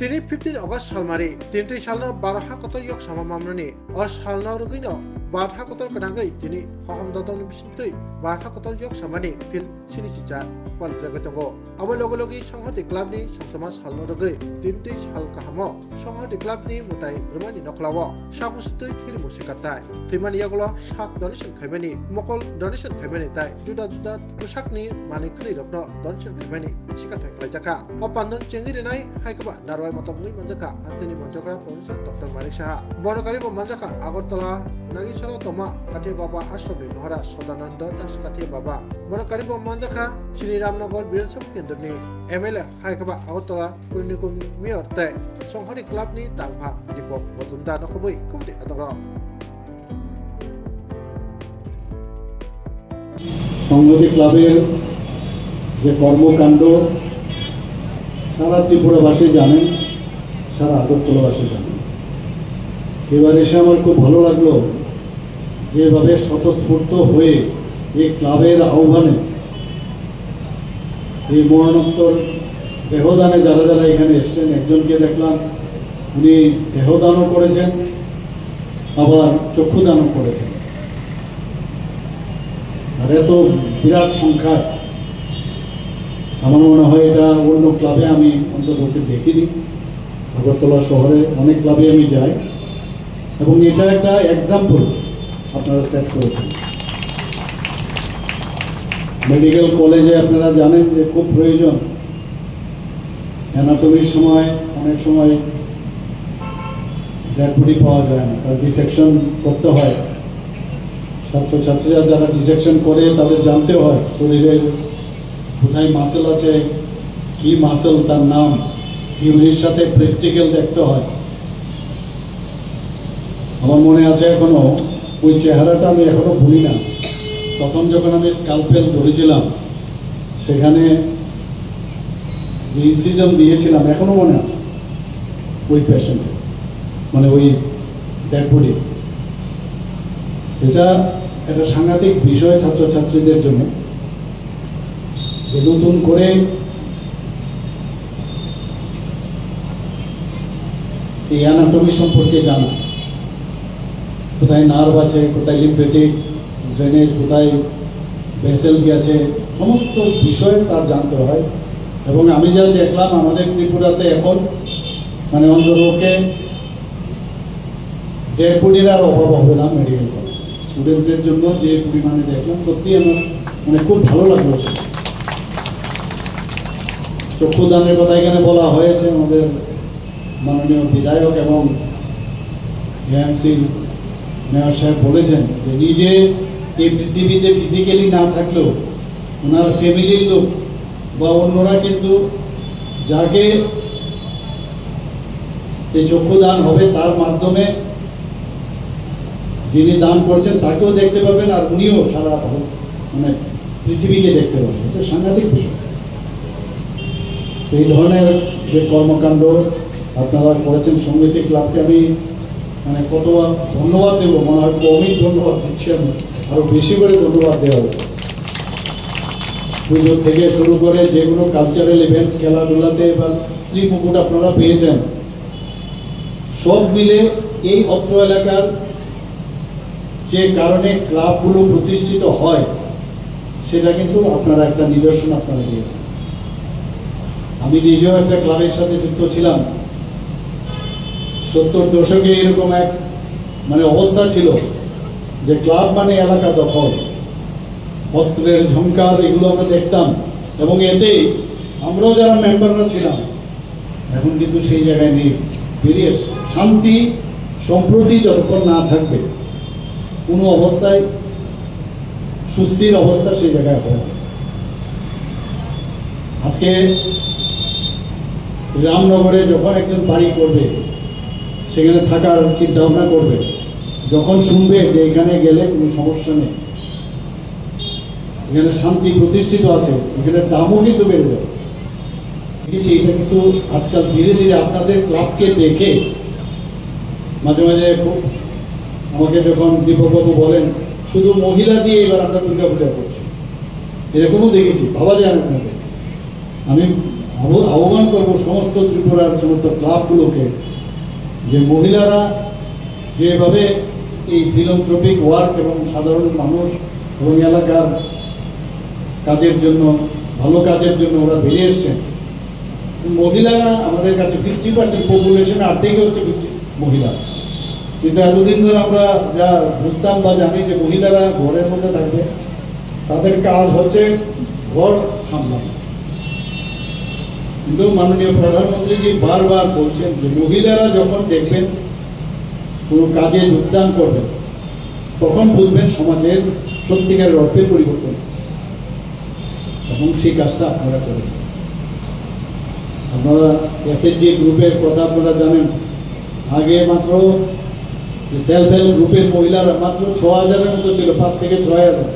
তিনি 15 August salmari tinti salna barha kotor yok sama mamrani o salna rugino barha kotor kanangai tini haham dotong bisintui barha kotor yok samani fil sini sicha wal jagatongo abo logi songhati club ni samsama salna rugai tinti sal kahamo songhati club ni mutai rumani noklawo sabustui thiri musikatai timani yaglo sak donation khaimani mokol donation khaimani tai juda pusak ni mani khri rokno donation khaimani sikatai klaijaka o pandon chengiri nai haikaba narwai matongui manjaka atini manjaka professor Dr. Manik Saha borokari bo manjaka Agartala Nagisara Toma Kathi Baba Ashramni Maharaj Sadananda Das Kathi Baba borokari bo manjaka Shri Ramnagar Birsam Kendrni MLA haikaba Agartala Purnikum Mayor te Songhari Club ni tangpha Dipok Botunda Nakobui Kumdi Adara সংহতি ক্লাবের যে কর্মকাণ্ড সারা ত্রিপুরাবাসী জানেন, সারা আগরতলাবাসী জানেন। এবার এসে আমার খুব ভালো লাগলো যেভাবে স্বতঃস্ফূর্ত হয়ে এই ক্লাবের আহ্বানে এই মরণোত্তর দেহদানে যারা যারা এখানে এসছেন, একজনকে দেখলাম উনি দেহদানও করেছেন আবার চক্ষুদানও করেছেন। আর এত বিরাট সংখ্যায় আমার মনে হয় এটা অন্য ক্লাবে আমি অন্তত দেখিনি। আগরতলা শহরে অনেক ক্লাবে আমি যাই এবং এটা একটা এক্সাম্পল আপনারা সেট করেছেন। মেডিকেল কলেজে আপনারা জানেন যে খুব প্রয়োজন, অ্যানাটমির সময় অনেক সময় ডেড বডি পাওয়া যায় না, তার ডিসেকশন করতে হয়। ছাত্রছাত্রীরা যারা ডিসেকশন করে তাদের জানতে হয় শরীরের কোথায় মাসেল আছে, কি মাসেল, তার নাম, থিওরির সাথে প্র্যাকটিক্যাল দেখতে হয়। আমার মনে আছে এখনো ওই চেহারাটা আমি এখনো ভুলি না। প্রথম যখন আমি স্কালপেল ধরেছিলাম সেখানে যে ইনসিজন দিয়েছিলাম এখনো মনে আছে ওই পেশেন্টের, মানে ওই ডেড বডি। এটা একটা সাংঘাতিক বিষয় ছাত্রছাত্রীদের জন্য, যে নতুন করে এই অ্যানাটমি সম্পর্কে জানা, কোথায় নার্ভ আছে, কোথায় লিম্ফেটিক ড্রেনেজ, কোথায় ভেসেল আছে, সমস্ত বিষয় তার জানতে হয়। এবং আমি যা দেখলাম আমাদের ত্রিপুরাতে এখন মানে অন্তরোকে ডেড বডির আর অভাব হবে না মেডিকেল কলেজ স্টুডেন্টদের জন্য। যে পরিমাণে দেখলাম সত্যি আমার মানে খুব ভালো লাগলো। চক্ষুদানের কথা এখানে বলা হয়েছে, আমাদের মাননীয় বিধায়ক এবং এএমসি মেয়র সাহেব বলেছেন যে নিজে এই পৃথিবীতে ফিজিক্যালি না থাকলেও ওনার ফ্যামিলির লোক বা অন্যরা কিন্তু যাকে এই চক্ষুদান হবে তার মাধ্যমে যিনি দান করছেন তাকেও দেখতে পাবেন আর উনিও সারা মানে পৃথিবীকে দেখতে পাবেন। এটা সাংঘাতিক বিষয়। এই ধরনের যে কর্মকাণ্ড আপনারা করেছেন সংহতি ক্লাবকে আমি মানে কতবার ধন্যবাদ দেবো, মনে হয় কমই ধন্যবাদ দিচ্ছি, আমি আরও বেশি করে ধন্যবাদ দেওয়া হবে। পুজো থেকে শুরু করে যেগুলো কালচারাল ইভেন্টস, খেলাধুলাতে এবার ত্রিমুকুট আপনারা পেয়েছেন, সব মিলে এই অত্র এলাকার যে কারণে ক্লাবগুলো প্রতিষ্ঠিত হয় সেটা কিন্তু আপনারা একটা নিদর্শন আপনারা দিয়েছেন। আমি নিজেও একটা ক্লাবের সাথে যুক্ত ছিলাম। 70 দশকে এরকম এক মানে অবস্থা ছিল যে ক্লাব মানে এলাকা দখল, অস্ত্রের ঝংকার এগুলো আমরা দেখতাম এবং এতে আমরাও যারা মেম্বাররা ছিলাম এখন কিন্তু সেই জায়গায় নেই। বেরিয়ে শান্তি সম্প্রতি যতক্ষণ না থাকবে কোনো অবস্থায় সুস্থির অবস্থা সেই জায়গায় হবে। আজকে রামনগরে যখন একজন বাড়ি করবে সেখানে থাকার চিন্তা ভাবনা করবে, যখন শুনবে যে এখানে গেলে কোনো সমস্যা নেই, এখানে শান্তি প্রতিষ্ঠিত আছে, এখানে দামও কিন্তু বেড়ে যাবে। দেখেছি এটা কিন্তু আজকাল ধীরে ধীরে আপনাদের ক্লাবকে দেখে মাঝে মাঝে খুব আমাকে যখন দীপকবাবু বলেন শুধু মহিলা দিয়ে এবার আমরা দুর্গা পূজা করছি, এরকমও দেখেছি, ভাবা যায় আপনাদের। আহ্বান করবো সমস্ত ত্রিপুরার সমস্ত ক্লাবগুলোকে যে মহিলারা যেভাবে এই ফিলান্থ্রপিক ওয়ার্ক এবং সাধারণ মানুষ এবং এলাকার কাজের জন্য ভালো কাজের জন্য ওরা বেরিয়ে এসছেন। মহিলারা আমাদের কাছে 50% পপুলেশন অর্ধেকই হচ্ছে মহিলা, কিন্তু এতদিন ধরে আমরা যা বুঝতাম বা জানি যে মহিলারা ঘরের মধ্যে থাকবে, তাদের কাজ হচ্ছে ঘর সামলানো। কিন্তু মাননীয় প্রধানমন্ত্রীজি বারবার বলছেন যে মহিলারা যখন দেখবেন কোনো কাজে যোগদান করবেন তখন বুঝবেন সমাজের সত্যিকারের অর্থে পরিবর্তন, এবং সেই কাজটা আপনারা করেন। আপনারা এসএইচজি গ্রুপের কথা আপনারা জানেন, আগে মাত্র সেলফ হেল্প গ্রুপের মহিলারা মাত্র 6,000-এর মতো ছিল, 5 থেকে 6,000।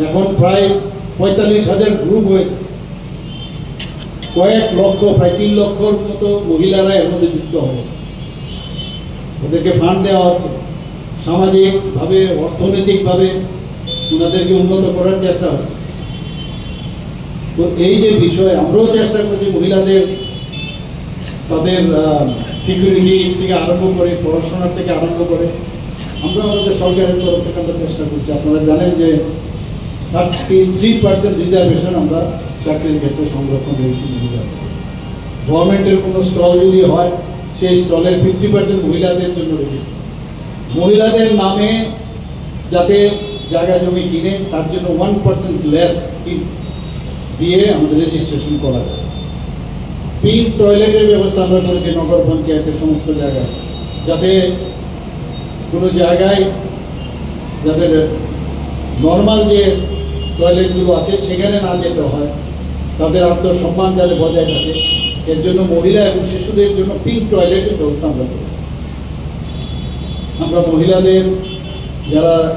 এখন প্রায় 45,000 গ্রুপ হয়েছে, কয়েক লক্ষ, প্রায় 3 লক্ষর মতো মহিলারা এর মধ্যে যুক্ত হবে। ওদেরকে ফান্ড দেওয়া হচ্ছে, সামাজিকভাবে অর্থনৈতিকভাবে ওনাদেরকে উন্নত করার চেষ্টা হচ্ছে। তো এই যে বিষয় আমরাও চেষ্টা করছি মহিলাদের তাদের সিকিউরিটি থেকে আরম্ভ করে পড়াশোনার থেকে আরম্ভ করে আমরা আমাদের সরকারের তরফ থেকে আমরা চেষ্টা করছি। আপনারা জানেন যে 33% রিজার্ভেশন আমরা চাকরির ক্ষেত্রে সংরক্ষণ রেখেছি মহিলা। গভর্নমেন্টের কোনো স্টল যদি হয় সেই স্টলের 50% মহিলাদের জন্য রেখেছি। মহিলাদের নামে যাতে জায়গা জমি কিনে তার জন্য 1% লেস দিয়ে আমাদের রেজিস্ট্রেশন করা যায়। পিঙ্ক টয়লেটের ব্যবস্থা আমরা করেছি নগর পঞ্চায়েতের সমস্ত জায়গায়, যাতে কোনো জায়গায় যাদের নর্মাল যে টয়লেটগুলো আছে সেখানে না যেতে হয়, তাদের আত্মসম্মান যাতে বজায় থাকে, এর জন্য মহিলা এবং শিশুদের জন্য পিঙ্ক টয়লেটের ব্যবস্থা আমরা করি। আমরা মহিলাদের যারা